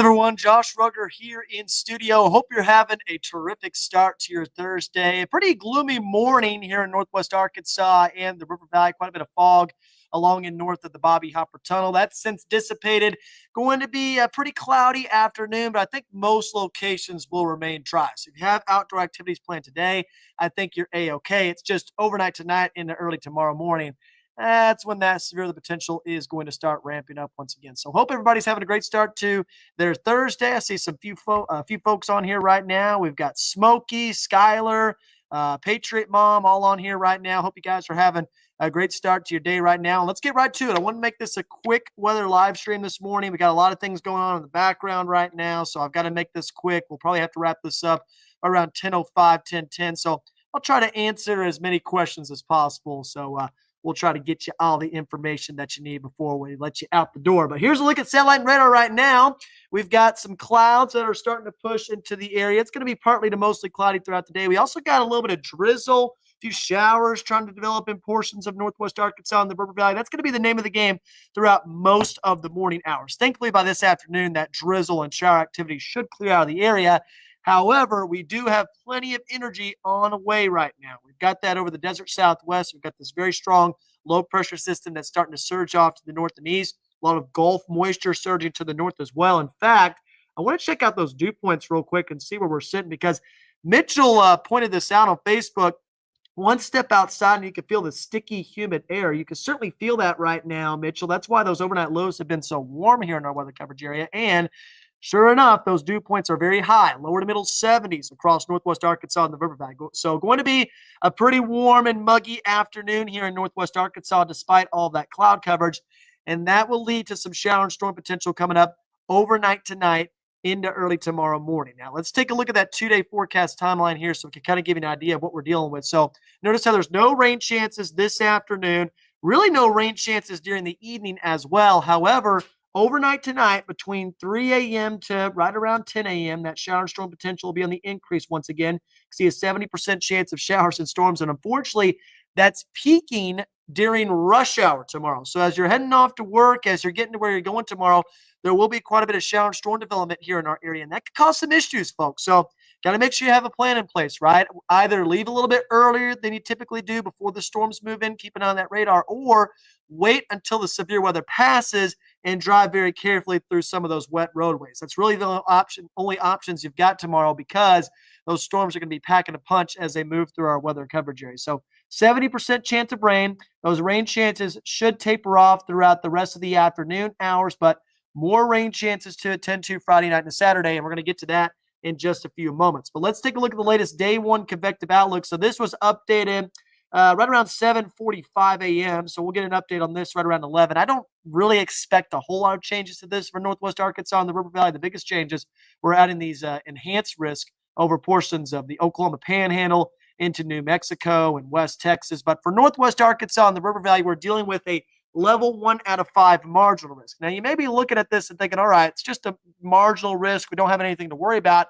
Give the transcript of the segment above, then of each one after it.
everyone. Josh Rugger here in studio. Hope you're having a terrific start to your Thursday. A pretty gloomy morning here in Northwest Arkansas and the River Valley. Quite a bit of fog along and north of the Bobby Hopper Tunnel. That's since dissipated. Going to be a pretty cloudy afternoon, but I think most locations will remain dry. So if you have outdoor activities planned today, I think you're A-okay. It's just overnight tonight into early tomorrow morning. That's when that severe the potential is going to start ramping up once again. So hope everybody's having a great start to their Thursday. I see some few folks on here right now. We've got Smokey, Skyler, Patriot Mom all on here right now. Hope you guys are having a great start to your day right now. Let's get right to it. I want to make this a quick weather live stream this morning. We got a lot of things going on in the background right now, so I've got to make this quick. We'll probably have to wrap this up around 10:05, 10:10. So I'll try to answer as many questions as possible. So we'll try to get you all the information that you need before we let you out the door. But here's a look at satellite and radar right now. We've got some clouds that are starting to push into the area. It's going to be partly to mostly cloudy throughout the day. We also got a little bit of drizzle, a few showers trying to develop in portions of Northwest Arkansas and the River Valley. That's going to be the name of the game throughout most of the morning hours. Thankfully, by this afternoon, that drizzle and shower activity should clear out of the area. However, we do have plenty of energy on the way right now. We've got that over the desert southwest. We've got this very strong low pressure system that's starting to surge off to the north and east. A lot of Gulf moisture surging to the north as well. In fact, I want to check out those dew points real quick and see where we're sitting because Mitchell pointed this out on Facebook. One step outside and you can feel the sticky, humid air. You can certainly feel that right now, Mitchell. That's why those overnight lows have been so warm here in our weather coverage area. And sure enough, those dew points are very high, lower to middle 70s across Northwest Arkansas and the River Valley. So going to be a pretty warm and muggy afternoon here in Northwest Arkansas despite all that cloud coverage. And that will lead to some shower and storm potential coming up overnight tonight into early tomorrow morning. Now, let's take a look at that two-day forecast timeline here so we can kind of give you an idea of what we're dealing with. So notice how there's no rain chances this afternoon, really no rain chances during the evening as well. However, overnight tonight, between 3 a.m. to right around 10 a.m., that shower and storm potential will be on the increase once again. See a 70% chance of showers and storms, and unfortunately, that's peaking during rush hour tomorrow. So as you're heading off to work, as you're getting to where you're going tomorrow, there will be quite a bit of shower and storm development here in our area, and that could cause some issues, folks. So got to make sure you have a plan in place, right? Either leave a little bit earlier than you typically do before the storms move in, keep an eye on that radar, or wait until the severe weather passes and drive very carefully through some of those wet roadways. That's really the only options you've got tomorrow because those storms are going to be packing a punch as they move through our weather coverage area. So 70% chance of rain. Those rain chances should taper off throughout the rest of the afternoon hours, but more rain chances to attend to Friday night and Saturday, and we're going to get to that in just a few moments. But let's take a look at the latest day one convective outlook. So this was updated right around 7:45 a.m. So we'll get an update on this right around 11. I don't really expect a whole lot of changes to this for Northwest Arkansas and the River Valley. The biggest changes, we're adding these enhanced risk over portions of the Oklahoma Panhandle into New Mexico and West Texas. But for Northwest Arkansas and the River Valley, we're dealing with a level 1 out of 5 marginal risk. Now, you may be looking at this and thinking, all right, it's just a marginal risk. We don't have anything to worry about.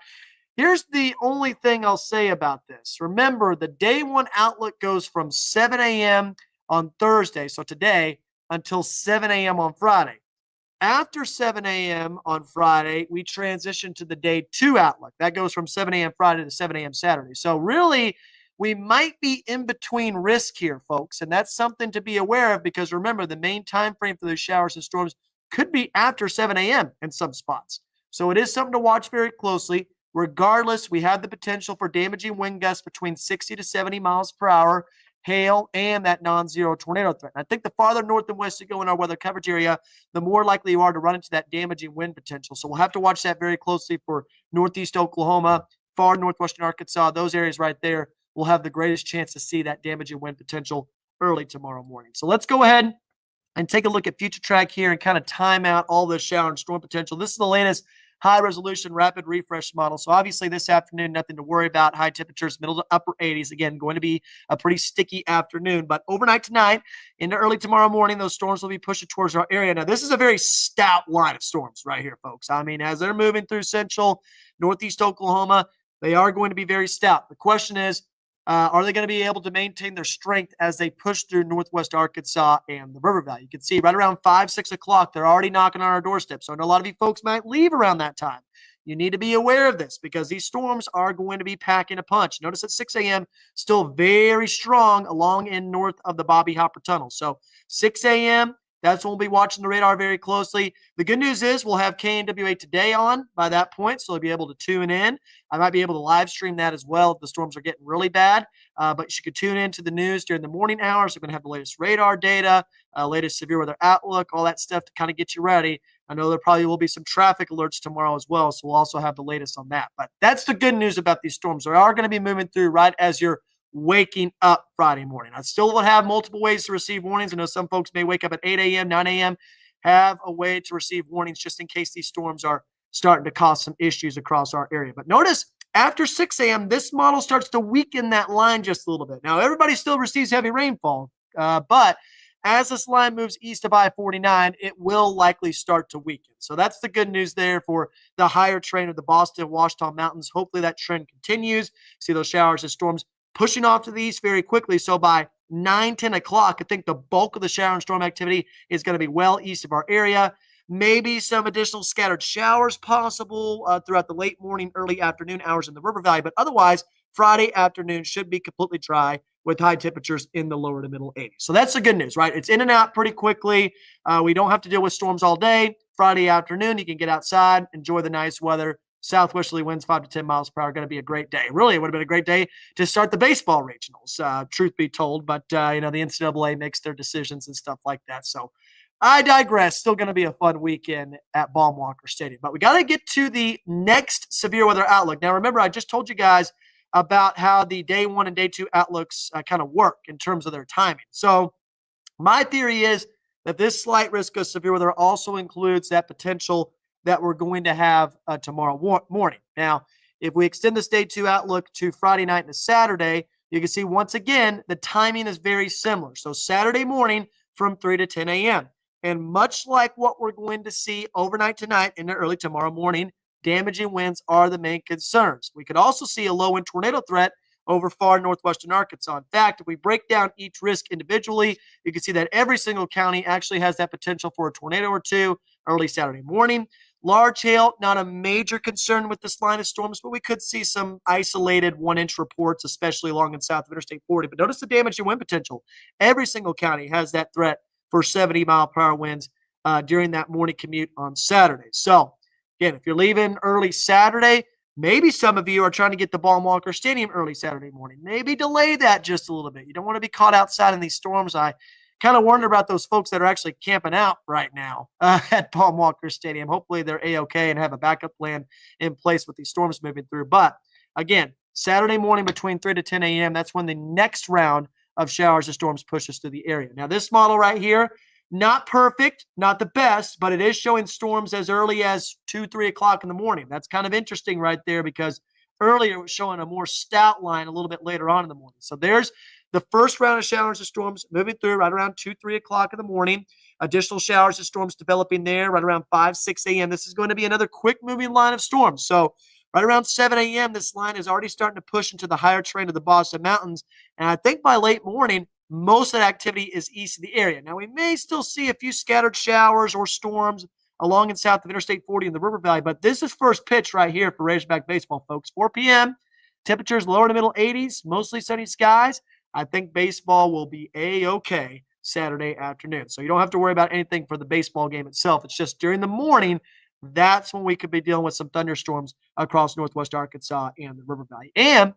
Here's the only thing I'll say about this. Remember, the day one outlook goes from 7 a.m. on Thursday, so today, until 7 a.m. on Friday. After 7 a.m. on Friday, we transition to the day two outlook. That goes from 7 a.m. Friday to 7 a.m. Saturday. So really, we might be in between risk here, folks, and that's something to be aware of because remember, the main time frame for those showers and storms could be after 7 a.m. in some spots. So it is something to watch very closely. Regardless, we have the potential for damaging wind gusts between 60 to 70 miles per hour, hail, and that non-zero tornado threat. And I think the farther north and west you go in our weather coverage area, the more likely you are to run into that damaging wind potential. So we'll have to watch that very closely for northeast Oklahoma, far northwestern Arkansas, those areas right there will have the greatest chance to see that damaging wind potential early tomorrow morning. So let's go ahead and take a look at Future Track here and kind of time out all the shower and storm potential. This is the latest high-resolution rapid refresh model. So obviously this afternoon, nothing to worry about. High temperatures, middle to upper 80s. Again, going to be a pretty sticky afternoon. But overnight tonight into early tomorrow morning, those storms will be pushing towards our area. Now, this is a very stout line of storms right here, folks. I mean, as they're moving through central, northeast Oklahoma, they are going to be very stout. The question is, Are they going to be able to maintain their strength as they push through northwest Arkansas and the River Valley? You can see right around 5, 6 o'clock, they're already knocking on our doorstep. So I know a lot of you folks might leave around that time. You need to be aware of this because these storms are going to be packing a punch. Notice at 6 a.m., still very strong along and north of the Bobby Hopper Tunnel. So 6 a.m., that's when we'll be watching the radar very closely. The good news is we'll have KNWA Today on by that point, so you'll be able to tune in. I might be able to live stream that as well if the storms are getting really bad. But you could tune into the news during the morning hours. We're going to have the latest radar data, latest severe weather outlook, all that stuff to kind of get you ready. I know there probably will be some traffic alerts tomorrow as well, so we'll also have the latest on that. But that's the good news about these storms. They are going to be moving through right as you're waking up Friday morning. I still will have multiple ways to receive warnings. I know some folks may wake up at 8 a.m., 9 a.m., have a way to receive warnings just in case these storms are starting to cause some issues across our area. But notice after 6 a.m., this model starts to weaken that line just a little bit. Now, everybody still receives heavy rainfall, but as this line moves east of I-49, it will likely start to weaken. So that's the good news there for the higher train of the Boston, Washita Mountains. Hopefully that trend continues. See those showers and storms pushing off to the east very quickly. So by 9, 10 o'clock, I think the bulk of the shower and storm activity is going to be well east of our area. Maybe some additional scattered showers possible throughout the late morning, early afternoon hours in the River Valley. But otherwise, Friday afternoon should be completely dry with high temperatures in the lower to middle 80s. So that's the good news, right? It's in and out pretty quickly. We don't have to deal with storms all day. Friday afternoon, you can get outside, enjoy the nice weather. Southwesterly winds 5 to 10 miles per hour. Going to be a great day. Really, it would have been a great day to start the baseball regionals, truth be told. But, the NCAA makes their decisions and stuff like that. So I digress. Still going to be a fun weekend at Baum-Walker Stadium. But we got to get to the next severe weather outlook. Now, remember, I just told you guys about how the day 1 and day 2 outlooks kind of work in terms of their timing. So my theory is that this slight risk of severe weather also includes that potential that we're going to have tomorrow morning. Now, if we extend this day 2 outlook to Friday night and Saturday, you can see once again, the timing is very similar. So Saturday morning from 3 to 10 a.m. And much like what we're going to see overnight tonight and early tomorrow morning, damaging winds are the main concerns. We could also see a low-wind tornado threat over far northwestern Arkansas. In fact, if we break down each risk individually, you can see that every single county actually has that potential for a tornado or two early Saturday morning. Large hail, not a major concern with this line of storms, but we could see some isolated 1-inch reports, especially along and south of Interstate 40. But notice the damaging wind potential. Every single county has that threat for 70-mile-per-hour winds during that morning commute on Saturday. So, again, if you're leaving early Saturday, maybe some of you are trying to get to Baum-Walker Stadium early Saturday morning. Maybe delay that just a little bit. You don't want to be caught outside in these storms. I kind of wonder about those folks that are actually camping out right now at Baum-Walker Stadium. Hopefully they're A-okay and have a backup plan in place with these storms moving through. But, again, Saturday morning between 3 to 10 a.m., that's when the next round of showers and storms pushes through the area. Now, this model right here, not perfect, not the best, but it is showing storms as early as 2, 3 o'clock in the morning. That's kind of interesting right there because earlier it was showing a more stout line a little bit later on in the morning. So there's the first round of showers and storms moving through right around 2, 3 o'clock in the morning. Additional showers and storms developing there right around 5, 6 a.m. This is going to be another quick moving line of storms. So right around 7 a.m., this line is already starting to push into the higher terrain of the Boston Mountains. And I think by late morning, most of that activity is east of the area. Now, we may still see a few scattered showers or storms along and south of Interstate 40 in the River Valley, but this is first pitch right here for Razorback baseball, folks. 4 p.m., temperatures lower to middle 80s, mostly sunny skies. I think baseball will be A-okay Saturday afternoon. So you don't have to worry about anything for the baseball game itself. It's just during the morning, that's when we could be dealing with some thunderstorms across northwest Arkansas and the River Valley. And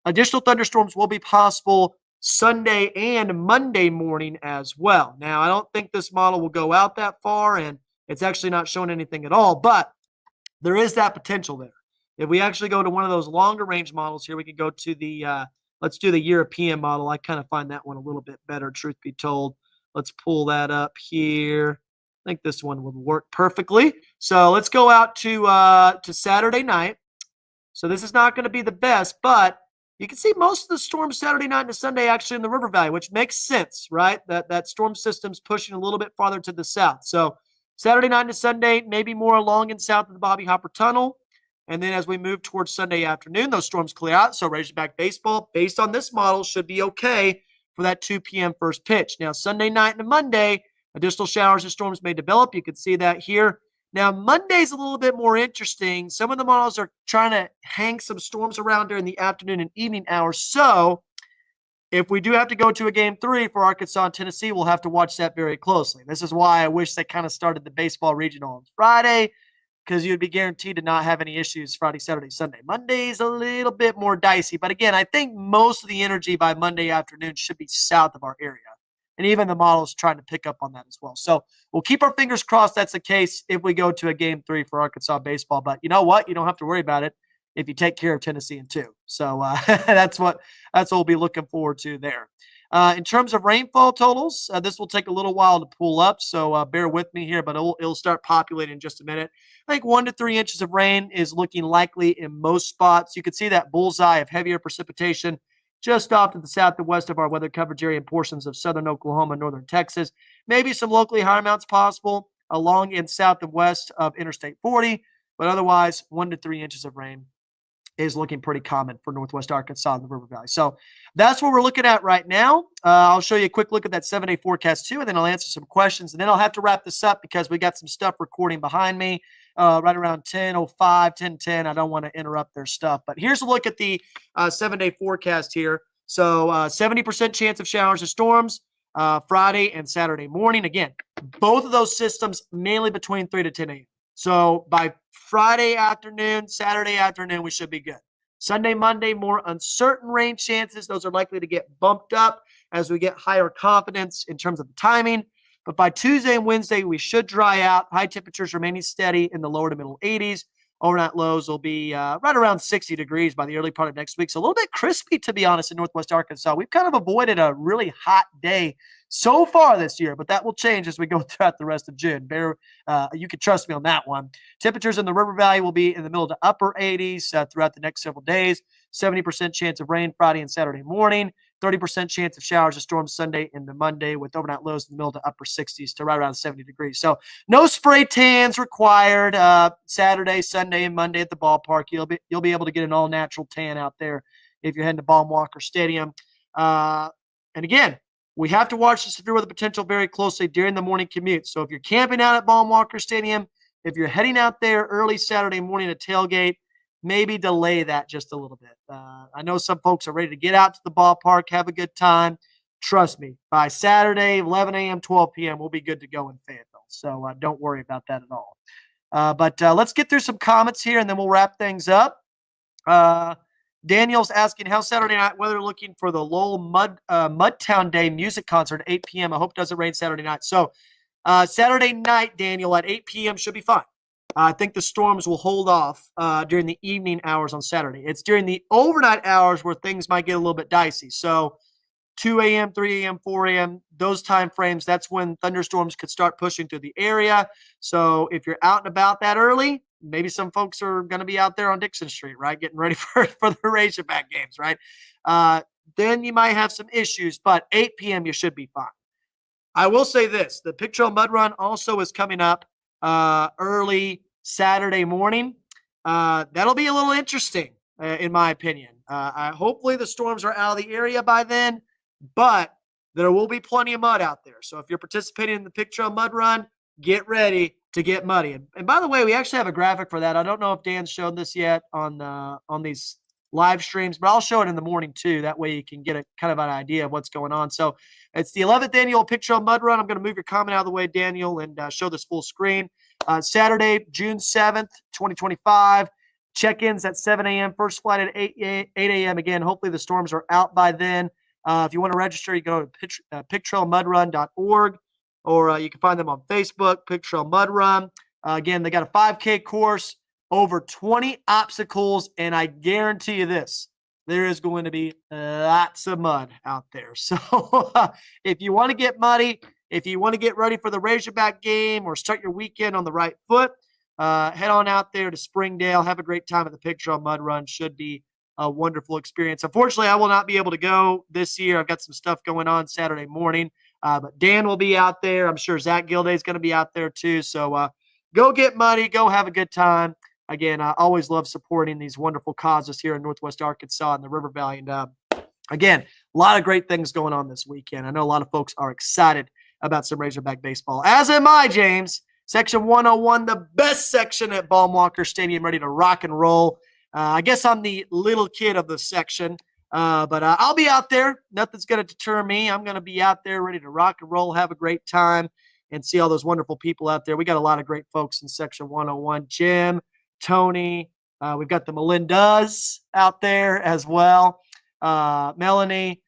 additional thunderstorms will be possible Sunday and Monday morning as well. Now, I don't think this model will go out that far, and it's actually not showing anything at all, but there is that potential there. If we actually go to one of those longer range models here, we can go to the, let's do the European model. I kind of find that one a little bit better, truth be told. Let's pull that up here. I think this one would work perfectly. So let's go out to Saturday night. So this is not going to be the best, but you can see most of the storms Saturday night and Sunday actually in the River Valley, which makes sense, right? That storm system's pushing a little bit farther to the south. So Saturday night and Sunday, maybe more along and south of the Bobby Hopper Tunnel. And then as we move towards Sunday afternoon, those storms clear out. So Razorback baseball, based on this model, should be okay for that 2 p.m. first pitch. Now, Sunday night and Monday, additional showers and storms may develop. You can see that here. Now, Monday's a little bit more interesting. Some of the models are trying to hang some storms around during the afternoon and evening hours. So if we do have to go to a game 3 for Arkansas and Tennessee, we'll have to watch that very closely. This is why I wish they kind of started the baseball regional on Friday, because you'd be guaranteed to not have any issues Friday, Saturday, Sunday. Monday's a little bit more dicey. But again, I think most of the energy by Monday afternoon should be south of our area. And even the model's trying to pick up on that as well. So we'll keep our fingers crossed that's the case if we go to a game 3 for Arkansas baseball. But you know what? You don't have to worry about it if you take care of Tennessee in 2. So that's what we'll be looking forward to there. In terms of rainfall totals, this will take a little while to pull up, so bear with me here, but it'll start populating in just a minute. I think 1 to 3 inches of rain is looking likely in most spots. You can see that bullseye of heavier precipitation just off to the south and west of our weather coverage area in portions of southern Oklahoma, northern Texas. Maybe some locally higher amounts possible along in south and west of Interstate 40, but otherwise 1 to 3 inches of rain is looking pretty common for Northwest Arkansas and the River Valley. So that's what we're looking at right now. I'll show you a quick look at that 7-day forecast too, and then I'll answer some questions. And then I'll have to wrap this up because we got some stuff recording behind me right around 10:05, 10:10. I don't want to interrupt their stuff. But here's a look at the 7-day forecast here. So 70% chance of showers and storms Friday and Saturday morning. Again, both of those systems mainly between 3 to 10 a.m. So by Friday afternoon, Saturday afternoon, we should be good. Sunday, Monday, more uncertain rain chances. Those are likely to get bumped up as we get higher confidence in terms of the timing. But by Tuesday and Wednesday, we should dry out. High temperatures remaining steady in the lower to middle 80s. Overnight lows will be right around 60 degrees by the early part of next week. So a little bit crispy, to be honest, in Northwest Arkansas. We've kind of avoided a really hot day so far this year, but that will change as we go throughout the rest of June. You can trust me on that one. Temperatures in the River Valley will be in the middle to upper 80s throughout the next several days. 70% chance of rain Friday and Saturday morning. 30% chance of showers and storms Sunday into Monday, with overnight lows in the middle to upper 60s to right around 70 degrees. So no spray tans required Saturday, Sunday, and Monday at the ballpark. You'll be able to get an all-natural tan out there if you're heading to Baum-Walker Stadium. And again, we have to watch the severe weather potential very closely during the morning commute. So if you're camping out at Baum-Walker Stadium, if you're heading out there early Saturday morning to tailgate, maybe delay that just a little bit. I know some folks are ready to get out to the ballpark, have a good time. Trust me, by Saturday, 11 a.m., 12 p.m., we'll be good to go in Fayetteville. So don't worry about that at all. But let's get through some comments here, and then we'll wrap things up. Daniel's asking, how's Saturday night weather looking for the Lowell Mudtown Day music concert at 8 p.m.? I hope it doesn't rain Saturday night. So Saturday night, Daniel, at 8 p.m. should be fine. I think the storms will hold off during the evening hours on Saturday. It's during the overnight hours where things might get a little bit dicey. So 2 a.m., 3 a.m., 4 a.m., those time frames, that's when thunderstorms could start pushing through the area. So if you're out and about that early, maybe some folks are going to be out there on Dixon Street, right, getting ready for the Razorback games, right? Then you might have some issues, but 8 p.m. you should be fine. I will say this. The Pick Trail Mud Run also is coming up early Saturday morning. That'll be a little interesting, in my opinion. Hopefully the storms are out of the area by then, but there will be plenty of mud out there. So if you're participating in the Pick Trail Mud Run, get ready to get muddy. And by the way, we actually have a graphic for that. I don't know if Dan's shown this yet on these live streams, but I'll show it in the morning too. That way you can get a kind of an idea of what's going on. So it's the 11th annual Pick Trail Mud Run. I'm going to move your comment out of the way, Daniel, and show this full screen. Saturday, June 7th, 2025. Check-ins at 7 a.m. First flight at 8 a.m. Again, hopefully the storms are out by then. If you want to register, you go to picktrailmudrun.org, or you can find them on Facebook, Pick Trail Mud Run. Again, they got a 5K course, over 20 obstacles, and I guarantee you this, there is going to be lots of mud out there. So if you want to get muddy, if you want to get ready for the Razorback game or start your weekend on the right foot, head on out there to Springdale. Have a great time at the Pick Trail Mud Run. Should be a wonderful experience. Unfortunately, I will not be able to go this year. I've got some stuff going on Saturday morning, but Dan will be out there. I'm sure Zach Gilday is going to be out there too. So go get muddy. Go have a good time. again, I always love supporting these wonderful causes here in Northwest Arkansas and the River Valley. And again, a lot of great things going on this weekend. I know a lot of folks are excited about some Razorback baseball, as am I, James. Section 101, the best section at Baum-Walker Stadium, ready to rock and roll. I guess I'm the little kid of the section, but I'll be out there. Nothing's going to deter me. I'm going to be out there ready to rock and roll, have a great time, and see all those wonderful people out there. We got a lot of great folks in Section 101. Jim, Tony, we've got the Melindas out there as well. Melanie,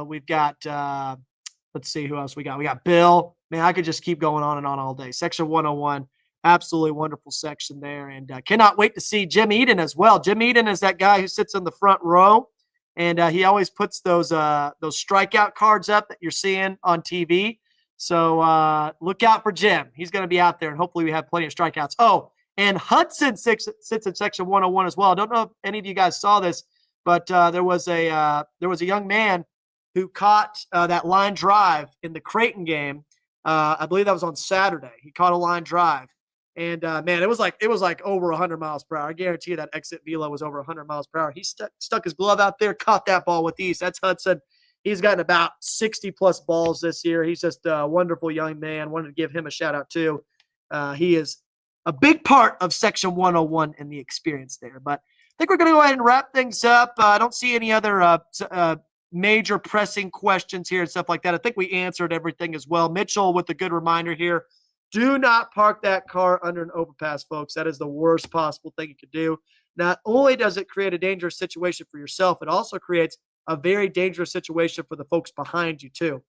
we've got, let's see who else we got. We got Bill. Man, I could just keep going on and on all day. Section 101, absolutely wonderful section there. And cannot wait to see Jim Eden as well. Jim Eden is that guy who sits in the front row, and he always puts those strikeout cards up that you're seeing on TV. So look out for Jim. He's going to be out there, and hopefully we have plenty of strikeouts. Oh, and Hudson sits in Section 101 as well. I don't know if any of you guys saw this, but there was a young man who caught that line drive in the Creighton game. I believe that was on Saturday. He caught a line drive, and man, it was like over 100 miles per hour. I guarantee you that exit velo was over 100 miles per hour. He stuck his glove out there, caught that ball with ease. That's Hudson. He's gotten about 60 plus balls this year. He's just a wonderful young man. Wanted to give him a shout out too. He is a big part of Section 101 and the experience there. But I think we're going to go ahead and wrap things up. I don't see any other major pressing questions here and stuff like that. I think we answered everything as well. Mitchell with a good reminder here. Do not park that car under an overpass, folks. That is the worst possible thing you could do. Not only does it create a dangerous situation for yourself, it also creates a very dangerous situation for the folks behind you too.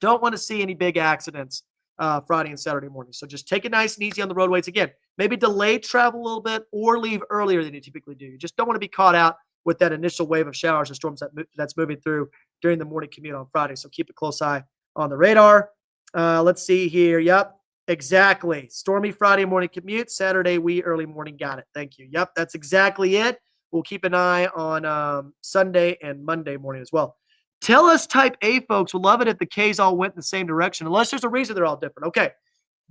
Don't want to see any big accidents Friday and Saturday morning. So just take it nice and easy on the roadways. Again, maybe delay travel a little bit or leave earlier than you typically do. You just don't want to be caught out with that initial wave of showers and storms that's moving through during the morning commute on Friday. So keep a close eye on the radar. Let's see here. Yep, exactly. Stormy Friday morning commute. Saturday, early morning. Got it. Thank you. Yep, that's exactly it. We'll keep an eye on Sunday and Monday morning as well. Tell us Type A folks. We'll love it if the Ks all went in the same direction, unless there's a reason they're all different. Okay,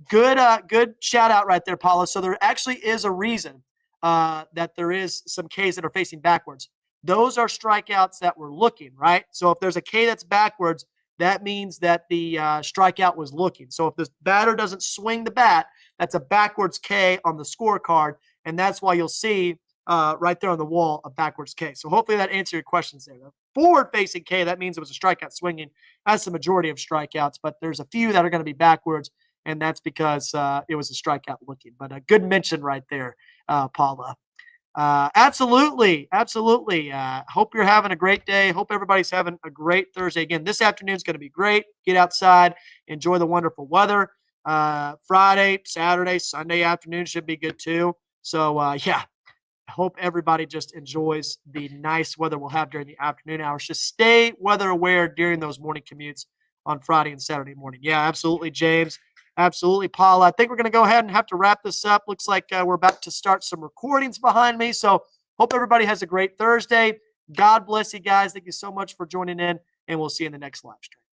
good shout out right there, Paula. So there actually is a reason that there is some Ks that are facing backwards. Those are strikeouts that we're looking, right? So if there's a K that's backwards, that means that the strikeout was looking. So if the batter doesn't swing the bat, that's a backwards K on the scorecard, and that's why you'll see right there on the wall a backwards K. So hopefully that answered your questions there. The forward-facing K, that means it was a strikeout swinging. That's the majority of strikeouts, but there's a few that are going to be backwards, and that's because it was a strikeout looking. But a good mention right there, Paula. Absolutely. Hope you're having a great day. Hope everybody's having a great Thursday. Again, this afternoon is going to be great. Get outside, enjoy the wonderful weather. Friday, Saturday, Sunday afternoon should be good too. So, yeah, I hope everybody just enjoys the nice weather we'll have during the afternoon hours. Just stay weather aware during those morning commutes on Friday and Saturday morning. Yeah, absolutely, James. Absolutely, Paula. I think we're going to go ahead and have to wrap this up. Looks like we're about to start some recordings behind me. So hope everybody has a great Thursday. God bless you guys. Thank you so much for joining in, and we'll see you in the next live stream.